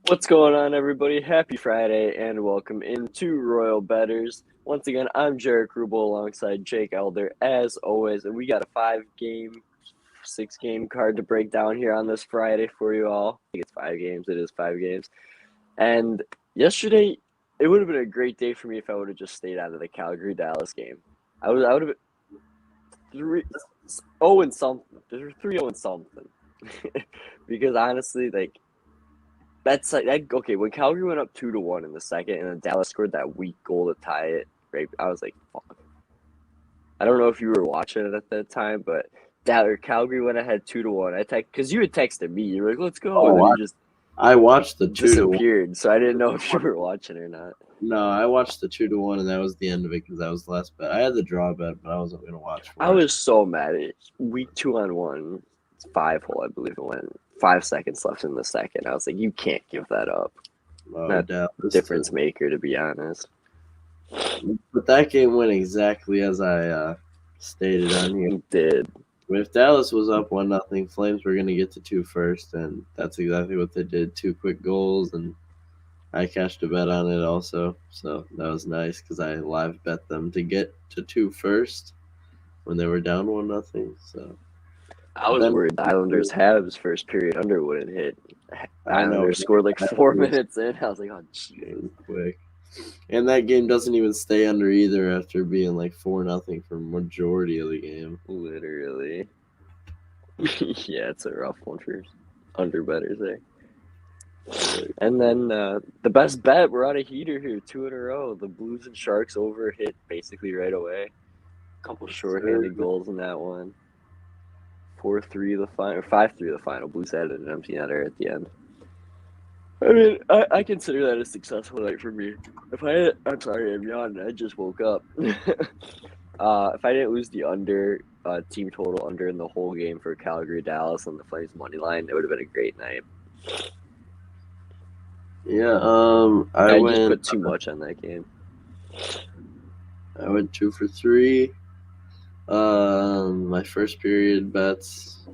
What's going on, everybody? Happy Friday, and welcome into Royal Bettors. Once again, I'm Jaric rubel alongside Jake Elder, as always, and we got a 6-game card to break down here on this Friday for you all. I think it's 5 games. It is 5 games. And yesterday, it would have been a great day for me if I would have just stayed out of the Calgary-Dallas game. I would have been 3-0 and something. There's 3-0 and something. Because honestly, that's okay. When Calgary went up 2-1 in the second, and then Dallas scored that weak goal to tie it, right? I was like, "Fuck." I don't know if you were watching it at that time, but Calgary went ahead 2-1. Because you had texted me, you were like, "Let's go," and then you just I watched the 2-1. disappeared. So I didn't know if you were watching or not. No, I watched the 2-1, and that was the end of it because that was the last bet. I had the draw bet, but I wasn't going to watch for I was so mad. Week 2-on-1, it's 5-hole, I believe it went. 5 seconds left in the second. I was like, you can't give that up. Not difference maker, to be honest. But that game went exactly as I stated on here. It did. If Dallas was up 1-0, Flames were going to get to 2 first, and that's exactly what they did. 2 quick goals, and I cashed a bet on it also. So that was nice because I live bet them to get to 2 first when they were down 1-0. So I was worried the Islanders' Habs first period under wouldn't hit. Islanders scored like 4 minutes in. I was like, oh, jeez. Quick. And that game doesn't even stay under either after being like 4-0 for majority of the game. Literally. Yeah, it's a rough one for under bettors there. And then the best bet, we're on a heater here, 2 in a row. The Blues and Sharks over hit basically right away. A couple shorthanded goals in that one. 4-3 the final, 5-3 the final. Blues added an empty netter at the end. I mean, I consider that a successful night for me. I'm sorry, I'm yawning. I just woke up. If I didn't lose the under team total under in the whole game for Calgary, Dallas, on the Flames money line, it would have been a great night. Yeah, I just put too much on that game. I went 2 for 3. My first period bets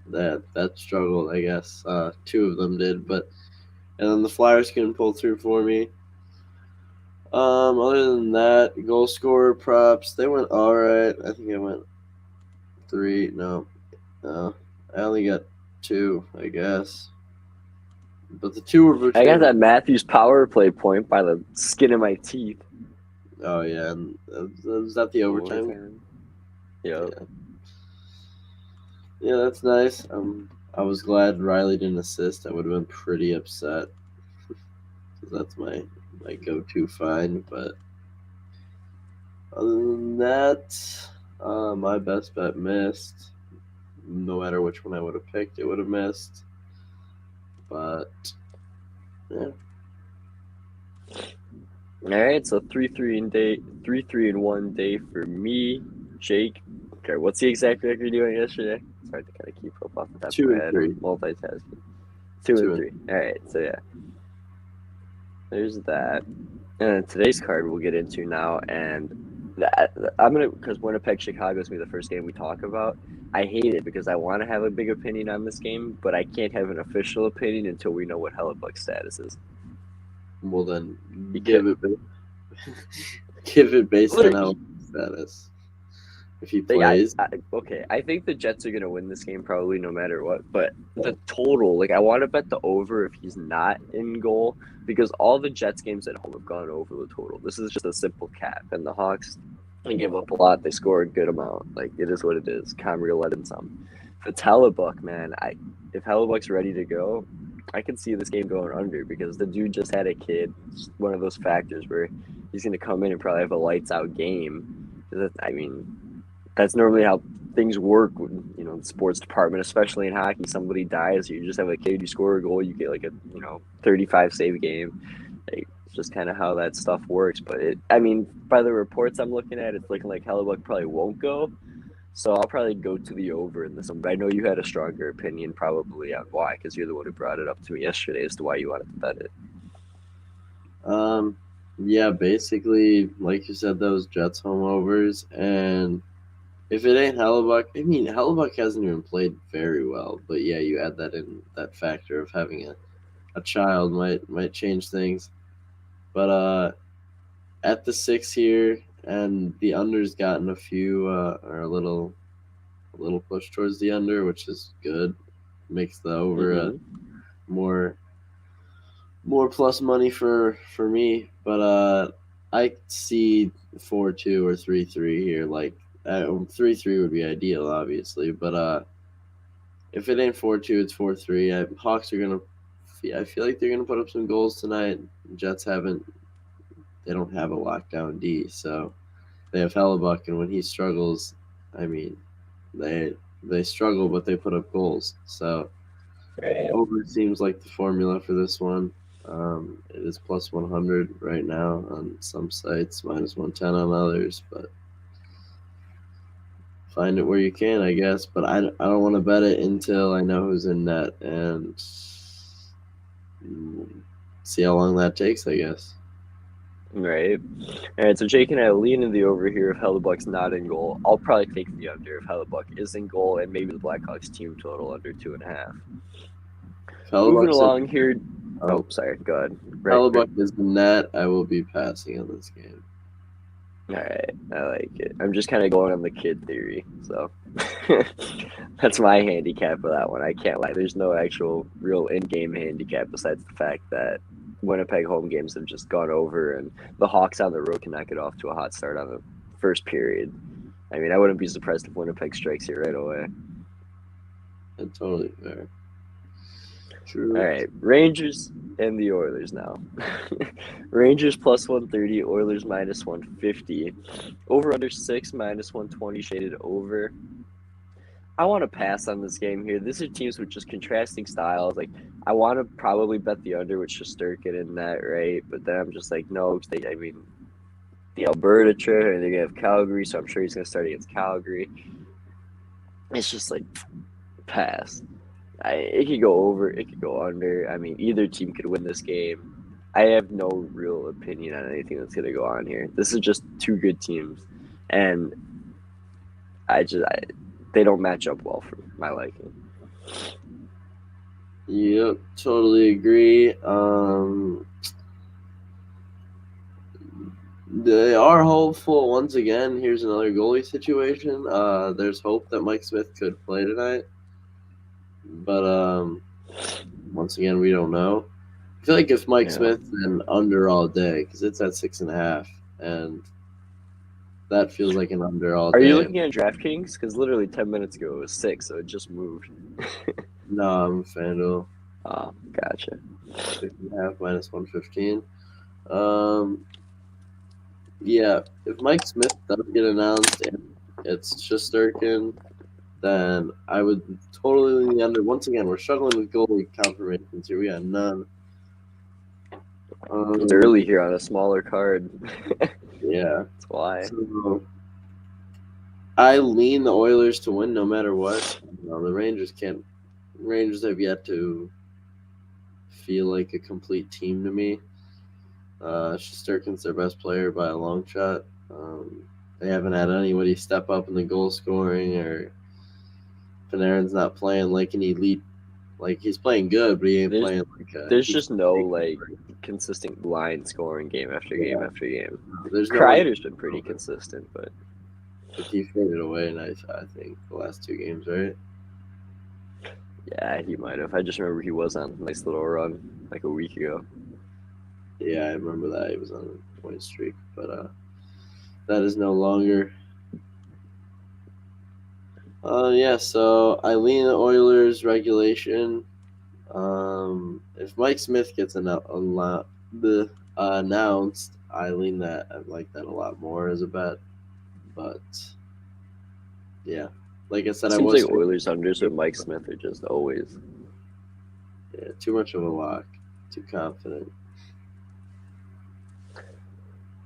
that struggled, I guess. 2 of them did, and then the Flyers couldn't pull through for me. Other than that, goal scorer props, they went all right. I think I went 3. No, I only got 2, I guess. But the 2 were. I got that Matthews power play point by the skin of my teeth. Oh yeah, and was that the overtime? Yeah. Yeah, that's nice. I was glad Riley didn't assist. I would have been pretty upset because that's my go-to find. But other than that, my best bet missed. No matter which one I would have picked, it would have missed. But yeah. All right, so 3-3-1 day for me, Jake. Okay, what's the exact record you doing yesterday? It's hard to kind of keep up off the top of my head. 2-3. Multitasking. 2-3. All right, so yeah. There's that. And then today's card we'll get into now, and because Winnipeg Chicago is gonna be the first game we talk about. I hate it because I want to have a big opinion on this game, but I can't have an official opinion until we know what Hellebuck's status is. Well, then give it based on how status. If he plays, I think the Jets are gonna win this game probably no matter what. But the total, I want to bet the over if he's not in goal, because all the Jets games at home have gone over the total. This is just a simple cap, and the Hawks, they give up a lot. They score a good amount. It is what it is. Comrie let in some. If it's Hellebuck, man, if Hellebuck's ready to go, I can see this game going under because the dude just had a kid. It's one of those factors where he's going to come in and probably have a lights-out game. That's normally how things work in the sports department, especially in hockey. Somebody dies, you just have a kid, you score a goal, you get 35 save game. It's just kind of how that stuff works. But by the reports I'm looking at, it's looking like Hellebuck probably won't go. So I'll probably go to the over in this one. But I know you had a stronger opinion probably on why, because you're the one who brought it up to me yesterday as to why you wanted to bet it. Yeah, basically, like you said, those Jets home overs, and if it ain't Hellebuck, Hellebuck hasn't even played very well, but yeah, you add that in, that factor of having a a child might change things. But at the 6 here, and the under's gotten a few or a little push towards the under, which is good. Makes the over more plus money for me. But I see 4-2 or 3-3 here. Like 3-3 would be ideal, obviously. But if it ain't 4-2, it's 4-3. Hawks are gonna. I feel like they're gonna put up some goals tonight. Jets haven't. They don't have a lockdown D, so they have Hellebuck, and when he struggles, I mean, they struggle, but they put up goals. So over seems like the formula for this one. It is plus 100 right now on some sites, minus 110 on others, but find it where you can, I guess. But I don't want to bet it until I know who's in net and see how long that takes, I guess. Right. All right, so Jake and I lean in the over here if Hellebuck's not in goal. I'll probably take the under if Hellebuck is in goal, and maybe the Blackhawks team total under 2.5. Moving along here. Oh, sorry. Go ahead. Hellebuck is in net. I will be passing on this game. All right, I like it. I'm just kind of going on the kid theory, so that's my handicap for that one. I can't lie. There's no actual real in-game handicap besides the fact that Winnipeg home games have just gone over, and the Hawks on the road cannot get off to a hot start on the first period. I mean, I wouldn't be surprised if Winnipeg strikes here right away. That's totally fair. True. All right, Rangers and the Oilers now. Rangers plus 130, Oilers minus 150. Over under 6, minus 120 shaded over. I want to pass on this game here. These are teams with just contrasting styles. Like, I want to probably bet the under with Shesterkin in that, right? But then I'm just like, no, the Alberta trip, and they're going to have Calgary, so I'm sure he's going to start against Calgary. It's just like, pass. It could go over, it could go under. I mean, either team could win this game. I have no real opinion on anything that's going to go on here. This is just two good teams, and they don't match up well for my liking. Yep, totally agree. They are hopeful once again. Here's another goalie situation. There's hope that Mike Smith could play tonight, but once again, we don't know. I feel like if Mike Smith, then under all day because it's at 6.5, and that feels like an under all day. Are you looking at DraftKings? Because literally 10 minutes ago it was 6, so it just moved. No, I'm FanDuel. Oh, gotcha. 6.5 minus 115. Yeah, if Mike Smith doesn't get announced and it's Shesterkin, then I would totally lean the under. Once again, we're struggling with goalie confirmations here. We got none. It's early here on a smaller card. Yeah. That's why. So, I lean the Oilers to win no matter what. The Rangers can't. Rangers have yet to feel like a complete team to me. Shesterkin's their best player by a long shot. They haven't had anybody step up in the goal scoring, or Panarin's not playing like an elite. Like, he's playing good, but he ain't playing like a... There's just no, like, consistent line scoring game after game after game. There's Kreider's been pretty consistent, but he faded away nice, I think, the last 2 games, right? Yeah, he might have. I just remember he was on a nice little run like a week ago. Yeah, I remember that. He was on a point streak, but that is no longer. Yeah, so I lean the Oilers regulation. If Mike Smith gets announced, I lean that. I like that a lot more as a bet. But yeah, like I said, Seems like Oilers unders with Mike Smith are just always. Yeah, too much of a lock. Too confident.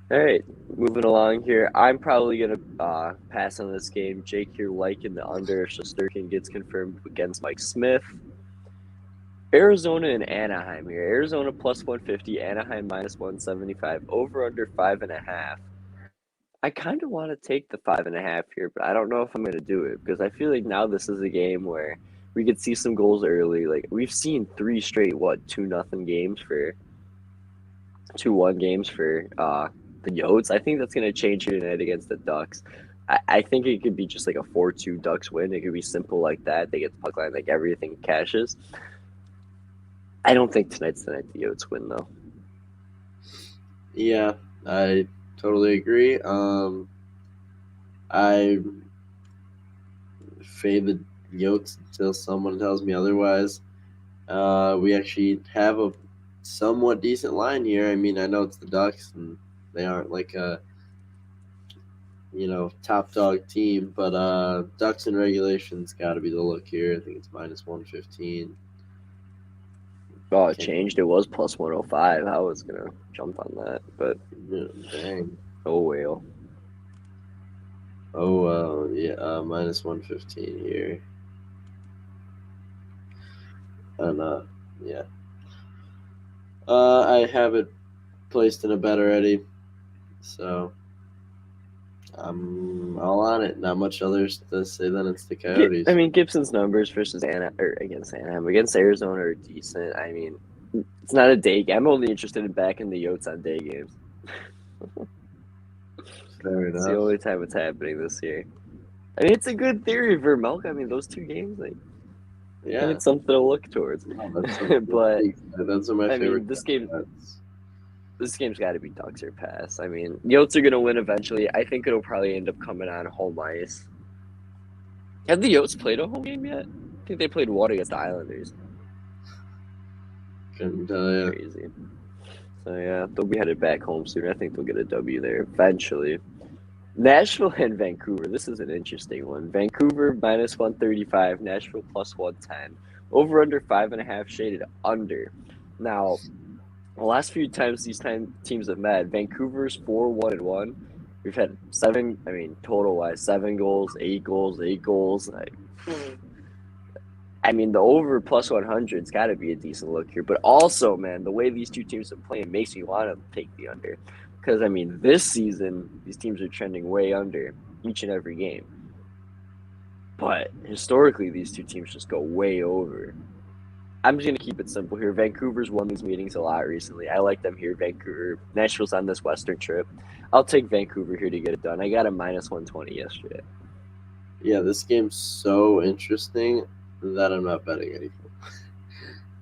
All right, moving along here. I'm probably going to pass on this game. Jake here liking the under if Shesterkin gets confirmed against Mike Smith. Arizona and Anaheim here. Arizona plus 150, Anaheim minus 175, over under 5.5. I kind of want to take the 5.5 here, but I don't know if I'm going to do it because I feel like now this is a game where we could see some goals early. Like we've seen 3 straight 2-0 games for 2-1 games for the Yotes. I think that's gonna change here tonight against the Ducks. I think it could be just like a 4-2 Ducks win. It could be simple like that. They get the puck line, like everything cashes. I don't think tonight's the night the Yotes win though. Yeah, I totally agree. I fade the Yotes until someone tells me otherwise. We actually have a somewhat decent line here. I mean, I know it's the Ducks and they aren't like a top dog team, but Ducks in regulation's got to be the look here. I think it's -115. Oh, it changed. It was +105. I was gonna jump on that, but dang. Oh well. Oh well, yeah. -115 here, and yeah. I have it placed in a bet already, so I'm all on it. Not much others to say than it's the Coyotes. I mean, Gibson's numbers versus against Anaheim, against Arizona are decent. I mean, it's not a day game. I'm only interested in backing the Yotes on day games. Fair enough. It's the only time it's happening this year. I mean, it's a good theory for Melk. I mean, those 2 games, like, yeah, it's something to look towards. No, but that's my favorite. I mean, this game's got to be Ducks or pass. I mean, Yotes are gonna win eventually. I think it'll probably end up coming on home ice. Have the Yotes played a home game yet? I think they played one against the Islanders. Couldn't tell you. Crazy. So yeah, they'll be headed back home soon. I think they'll get a W there eventually. Nashville and Vancouver. This is an interesting one. Vancouver -135, Nashville +110. Over under 5.5 shaded under. Now, the last few times these teams have met, Vancouver's 4-1-1. We've had 7. I mean, total wise, 7 goals, 8 goals, 8 goals. I mean, the over +100's got to be a decent look here. But also, man, the way these 2 teams are playing makes me want to take the under. Because, I mean, this season, these teams are trending way under each and every game. But historically, these 2 teams just go way over. I'm just going to keep it simple here. Vancouver's won these meetings a lot recently. I like them here. Vancouver. Nashville's on this Western trip. I'll take Vancouver here to get it done. I got a -120 yesterday. Yeah, this game's so interesting that I'm not betting anything.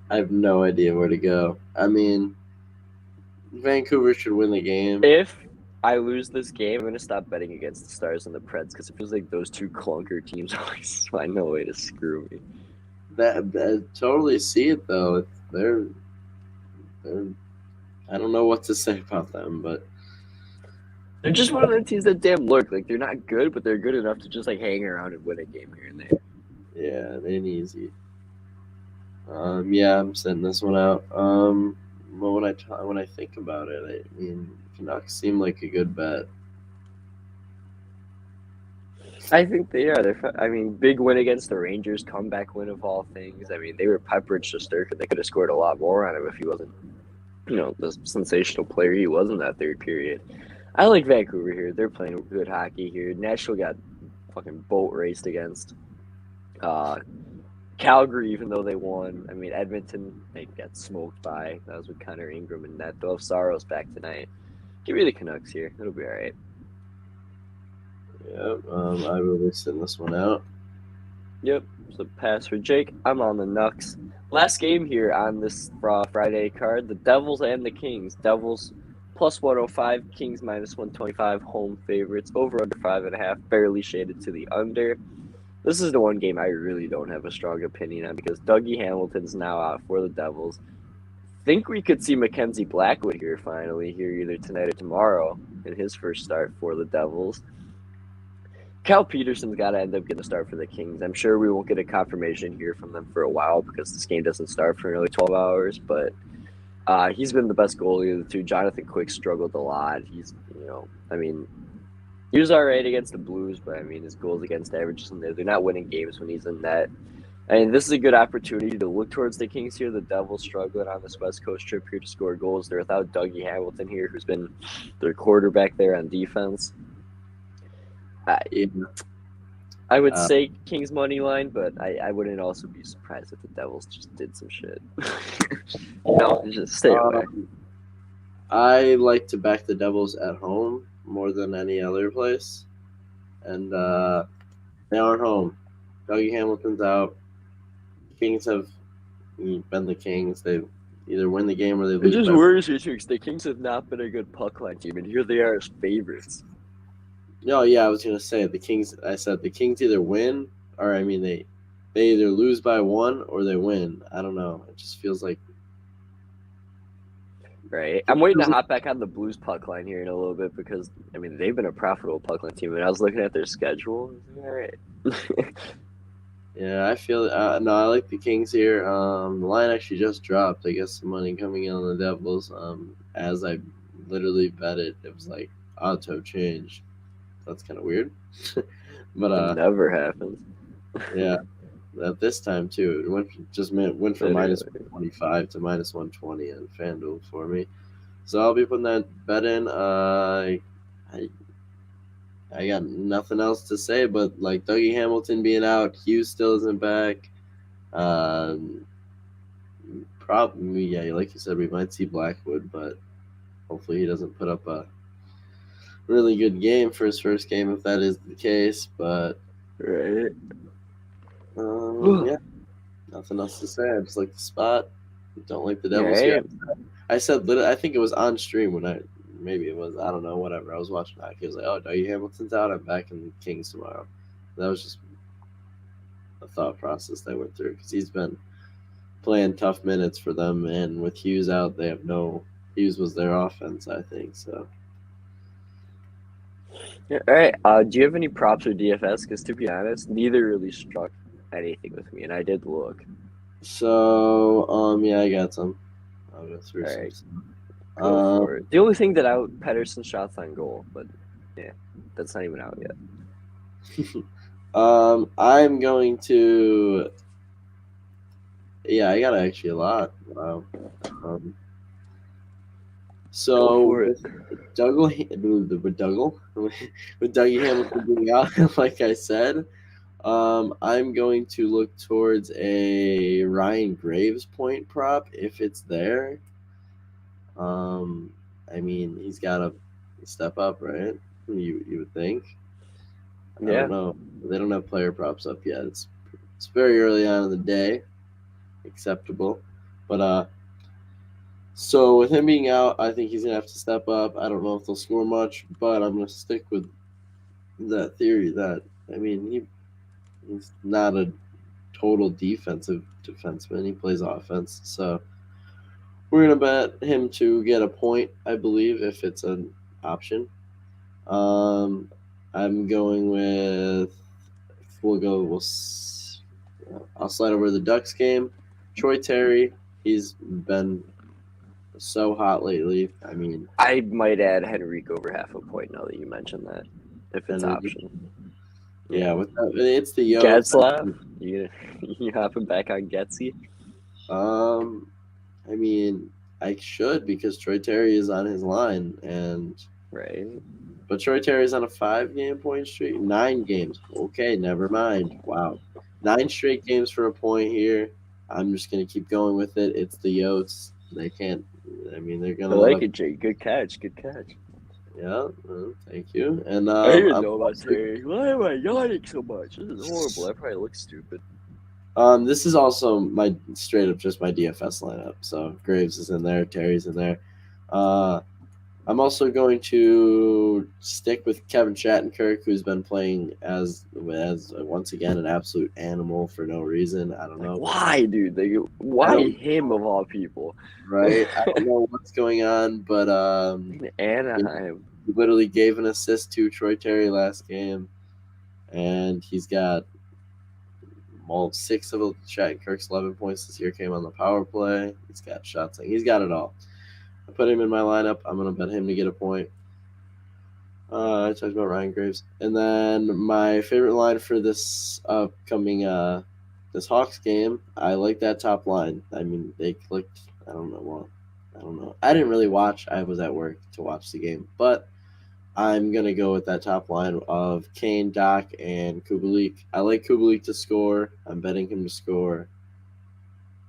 I have no idea where to go. I mean, Vancouver should win the game. If I lose this game, I'm going to stop betting against the Stars and the Preds because it feels like those 2 clunker teams always find no way to screw me. I totally see it though. They're I don't know what to say about them, but they're just one of the teams that damn look like they're not good, but they're good enough to just like hang around and win a game here and there. Yeah, they ain't easy. Yeah, I'm sending this one out. But when I think about it, I mean, Canucks seem like a good bet. I think they are. I mean, big win against the Rangers, comeback win of all things. I mean, they were peppered Shesterkin. They could have scored a lot more on him if he wasn't, the sensational player he was in that third period. I like Vancouver here. They're playing good hockey here. Nashville got fucking boat raced against Calgary, even though they won. I mean, Edmonton, they got smoked by. That was with Connor Ingram and net. They'll have Saros back tonight. Give me the Canucks here. It'll be all right. Yep, I will be sitting this one out. Yep, so pass for Jake. I'm on the Nucks. Last game here on this Friday card, the Devils and the Kings. Devils +105, Kings -125, home favorites. Over under 5.5, barely shaded to the under. This is the one game I really don't have a strong opinion on because Dougie Hamilton's now out for the Devils. Think we could see Mackenzie Blackwood here finally, here either tonight or tomorrow in his first start for the Devils. Cal Peterson's got to end up getting a start for the Kings. I'm sure we won't get a confirmation here from them for a while because this game doesn't start for nearly 12 hours, but he's been the best goalie of the 2. Jonathan Quick struggled a lot. He's, he was all right against the Blues, but, his goals against average, they're not winning games when he's in net. This is a good opportunity to look towards the Kings here. The Devils struggling on this West Coast trip here to score goals. They're without Dougie Hamilton here, who's been their quarterback there on defense. I would Uh, say Kings money line, but I wouldn't also be surprised if the Devils just did some shit. No, just stay away. I like to back the Devils at home more than any other place, and they aren't home. Dougie Hamilton's out. Kings have been the Kings. They either win the game or they It lose just by. worries me too, because the Kings have not been a good puck line team, and here they are as favorites. No, yeah, I was gonna say the Kings. I said the Kings either win or they either lose by one or they win. I don't know. It just feels like Right. I'm waiting to hop back on the Blues puck line here in a little bit because I mean they've been a profitable puck line team, and I was looking at their schedule. All right. yeah, I feel no, I like the Kings here. The line actually just dropped. I guess some money coming in on the Devils. As I literally bet it, it was like auto change. That's kind of weird, but It never happens. yeah, at this time too, it went from minus Literally. 125 to minus 120 on FanDuel for me. So I'll be putting that bet in. I I got nothing else to say, but like Dougie Hamilton being out, Hughes still isn't back. Um, Probably, yeah, like you said, we might see Blackwood, but hopefully he doesn't put up a really good game for his first game if that is the case. But Right. yeah, nothing else to say. I just like the spot. Don't like the All Devils here. right. I said, I think it was on stream when maybe it was, I don't know, whatever. I was watching hockey. I was like, oh, Dougie Hamilton's out. I'm back in the Kings tomorrow. That was just a thought process that I went through because he's been playing tough minutes for them, and with Hughes out, they have no. Hughes was their offense, I think. So. All right. Do you have any props or DFS? Because to be honest, neither really struck anything with me, and I did look. So, yeah, I got some. I'll go through All some. right. Go for it. The only thing that out Pedersen shots on goal, but yeah, that's not even out yet. I'm going to. Yeah, I got actually a lot. Wow. Go So for it. with Dougie Hamilton being out, like I said, I'm going to look towards a Ryan Graves point prop if it's there. I mean, he's got to step up, right? You would think. I Yeah. don't know. They don't have player props up yet. It's very early on in the day. Acceptable, but so with him being out, I think he's gonna have to step up. I don't know if they'll score much, but I'm gonna stick with that theory that I mean he's not a total defensive defenseman. He plays offense, so we're gonna bet him to get a point. I believe if it's an option. I'm going with we'll go. I'll slide over to the Ducks game. Troy Terry, he's been so hot lately. I mean, I might add Henrique over half a point now that you mentioned that, if it's option. Yeah, it's the Yotes. Getzlaff? You hopping back on Getsy? I mean, I should because Troy Terry is on his line, right. But Troy Terry's on a 5-game point streak. 9 games. Okay, never mind. Wow, 9 straight games for a point here. I'm just gonna keep going with it. It's the Yotes. They can't. I mean, they're gonna. I like it, Jake. Good catch. Good catch. Yeah, thank you. And I didn't know about Terry. Why am I yawning so much? This is horrible. I probably look stupid. This is also my straight up just my DFS lineup. So Graves is in there, Terry's in there. I'm also going to stick with Kevin Shattenkirk, who's been playing as once again an absolute animal for no reason. I don't know why, dude. Why him of all people? Right? I don't know what's going on, but Anaheim. he literally gave an assist to Troy Terry last game, and he's got 6 of Shattenkirk's 11 points this year came on the power play. He's got shots. He's got it all. I put him in my lineup. I'm going to bet him to get a point. I talked about Ryan Graves. And then my favorite line for this upcoming this Hawks game, I like that top line. I mean, they clicked. I don't know. I didn't really watch. I was at work to watch the game. But I'm going to go with that top line of Kane, Doc, and Kubalik. I like Kubalik to score. I'm betting him to score.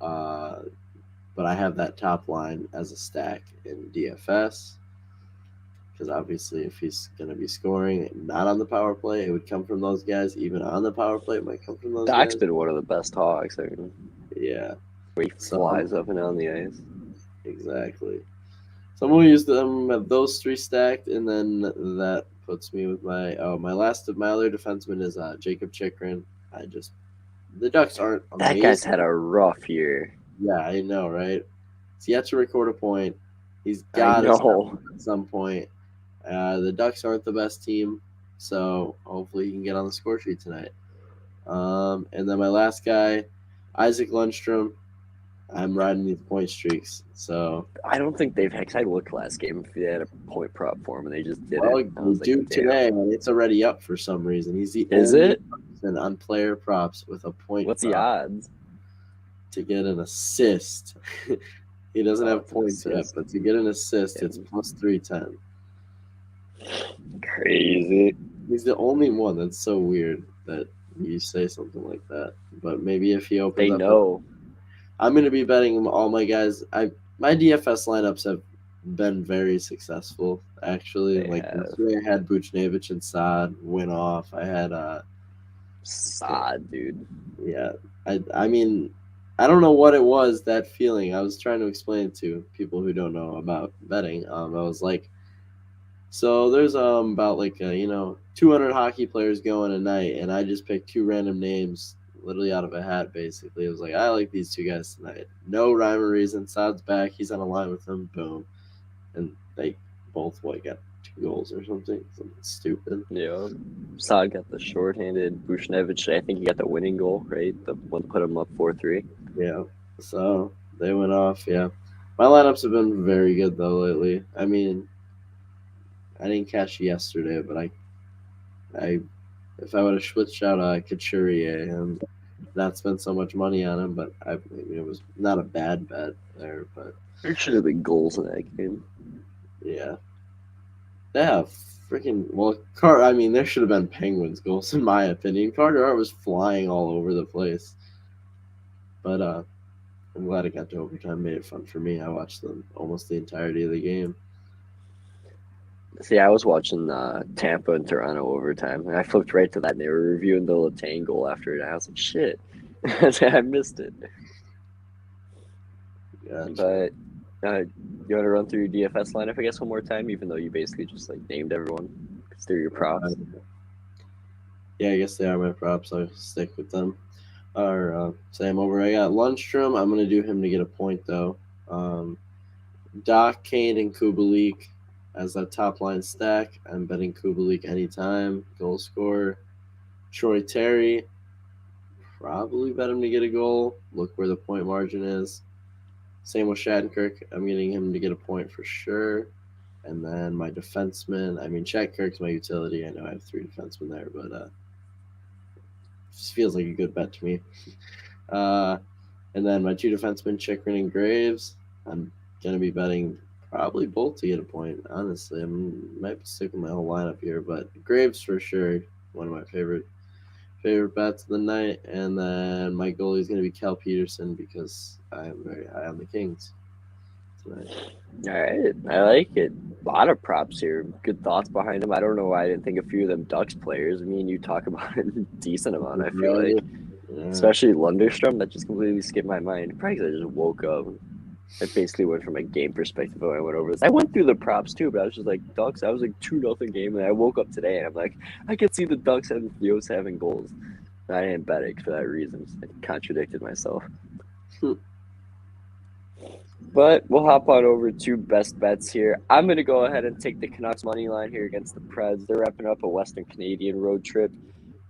But I have that top line as a stack in DFS. Because obviously, if he's going to be scoring, not on the power play, it would come from those guys. Even on the power play, it might come from those Doc's guys. been one of the best Hawks. I mean, Yeah. where he flies up and down the ice. Exactly. So I'm going to use those three stacked, and then that puts me with my other defenseman is Jacob Chikrin. The Ducks aren't amazing. That guy's had a rough year. Yeah, I know, right? He's yet to record a point. He's got to step at some point. The Ducks aren't the best team, so hopefully he can get on the score sheet tonight. And then my last guy, Isaac Lundstrom. I'm riding these point streaks, so I don't think they've actually looked last game if they had a point prop for him and they just did well, it. we do today, and it's already up for some reason. He's the only person on player props with a point. What's the odds to get an assist? He doesn't have points yet, but to get an assist, it's plus 310. Crazy. He's the only one. That's so weird that you say something like that. But maybe if he opens up, know. I'm going to be betting all my guys. My DFS lineups have been very successful, actually. Yesterday I had Buchnevich and Saad win off. I had Saad, dude. Yeah. I mean, I don't know what it was, that feeling. I was trying to explain it to people who don't know about betting. I was like, so there's about 200 hockey players going a night, and I just picked two random names literally out of a hat, basically. It was like, I like these two guys tonight. No rhyme or reason. Saad's back. He's on a line with them. Boom. And they both, got 2 goals or something. Something stupid. Yeah. Saad got the shorthanded. Buchnevich, I think he got the winning goal, right? The one that put him up 4-3. Yeah. So they went off, yeah. My lineups have been very good, though, lately. I mean, I didn't catch yesterday, but if I would have switched out Couturier and not spent so much money on him, but it was not a bad bet there. But there should have been goals in that game. Yeah. There should have been Penguins goals, in my opinion. Carter Hart was flying all over the place. But I'm glad it got to overtime. Made it fun for me. I watched almost the entirety of the game. See, I was watching Tampa and Toronto overtime, and I flipped right to that, and they were reviewing the Letang goal after it. And I was like, shit. I missed it. Gotcha. But you want to run through your DFS lineup, I guess, one more time, even though you basically just named everyone because they're your props. Yeah, I guess they are my props. I'll stick with them. Or say I'm over. I got Lundstrom. I'm going to do him to get a point, though. Doc, Kane, and Kubalik as that top line stack. I'm betting Kubalik anytime. Goal scorer. Troy Terry. Probably bet him to get a goal. Look where the point margin is. Same with Shattenkirk. I'm getting him to get a point for sure. And then my defenseman. Shattenkirk's my utility. I know I have 3 defensemen there, but just feels like a good bet to me. And then my 2 defensemen, Chikrin and Graves. I'm going to be betting probably both to get a point, honestly. I might be sticking my whole lineup here, but Graves for sure, one of my favorite bets of the night. And then my goalie is going to be Cal Peterson because I'm very high on the Kings tonight. All right. I like it. A lot of props here. Good thoughts behind them. I don't know why I didn't think a few of them Ducks players. You talk about it a decent amount, I feel like. Yeah. Especially Lundstrom. That just completely skipped my mind. Probably because I just woke up. I basically went from a game perspective when I went over this. I went through the props too, but I was just like, Ducks. I was like 2-0 game, and I woke up today, and I'm like, I could see the Ducks and Tues having goals. And I didn't bet it for that reason. I contradicted myself. But we'll hop on over to best bets here. I'm going to go ahead and take the Canucks money line here against the Preds. They're wrapping up a Western Canadian road trip.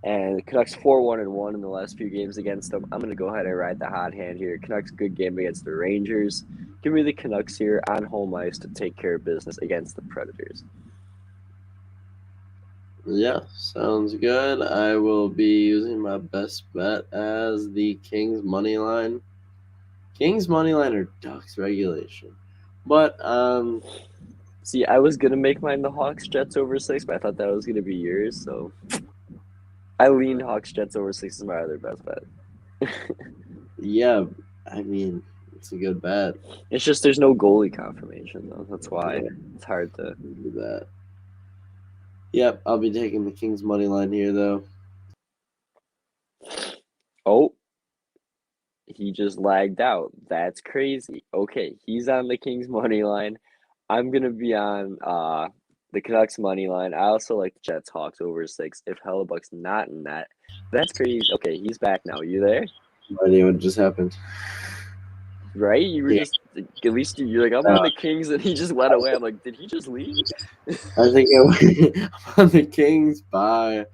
And the Canucks 4-1-1 in the last few games against them. I'm going to go ahead and ride the hot hand here. Canucks good game against the Rangers. Give me the Canucks here on home ice to take care of business against the Predators. Yeah, sounds good. I will be using my best bet as the Kings money line. Kings money line or Ducks regulation. But See, I was gonna make mine the Hawks Jets over 6, but I thought that was gonna be yours, so I leaned Hawks Jets over 6 as my other best bet. Yeah, I mean, it's a good bet. It's just there's no goalie confirmation though. That's why Yeah. it's hard to Do that. Yep, I'll be taking the Kings money line here though. Oh, he just lagged out. That's crazy. Okay, he's on the Kings money line. I'm gonna be on the Canucks money line. I also like the Jets Hawks over 6. If Hellebuck's not in that, that's crazy. Okay, he's back now. You there? No idea what just happened. Right? You were Yeah. just at least you're like, I'm on the Kings, and he just went away. I'm like, did he just leave? I think I'm on the Kings. Bye.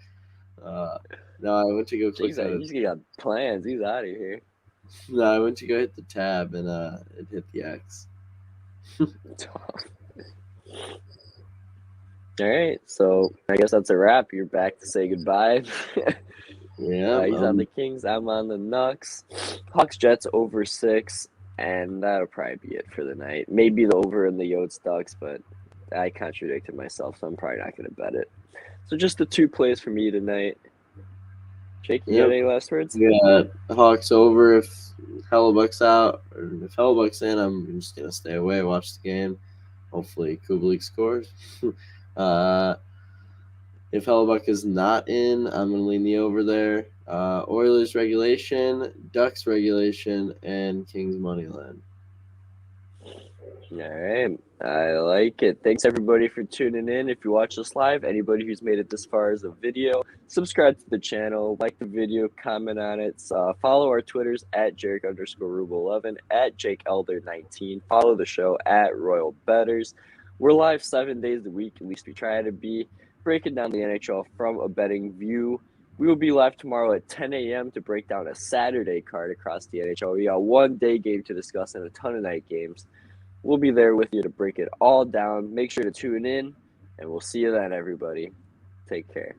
No, I went to go click Jeez, he's got plans. He's out of here. No, I went to go hit the tab and it hit the X. All right, so I guess that's a wrap. You're back to say goodbye. Yeah, He's on the Kings. I'm on the Nucks. Hawks Jets over 6, and that'll probably be it for the night. Maybe the over in the Yotes Ducks, but I contradicted myself, so I'm probably not going to bet it. So just the 2 plays for me tonight. Jake, you got any last words? Yeah, Hawks over if Hellebuck's out, or if Hellebuck's in, I'm just gonna stay away, watch the game. Hopefully, Kubalik scores. If Hellebuck is not in, I'm gonna lean the over there. Oilers regulation, Ducks regulation, and Kings money line. All right, I like it. Thanks everybody for tuning in. If you watch this live, anybody who's made it this far as a video, subscribe to the channel, like the video, comment on it. Follow our Twitters at Jaric_rubel11, at JakeElder19. Follow the show at Royal Bettors. We're live 7 days a week, at least we try to be, breaking down the NHL from a betting view. We will be live tomorrow at 10 a.m. to break down a Saturday card across the NHL. We got one day game to discuss and a ton of night games. We'll be there with you to break it all down. Make sure to tune in, and we'll see you then, everybody. Take care.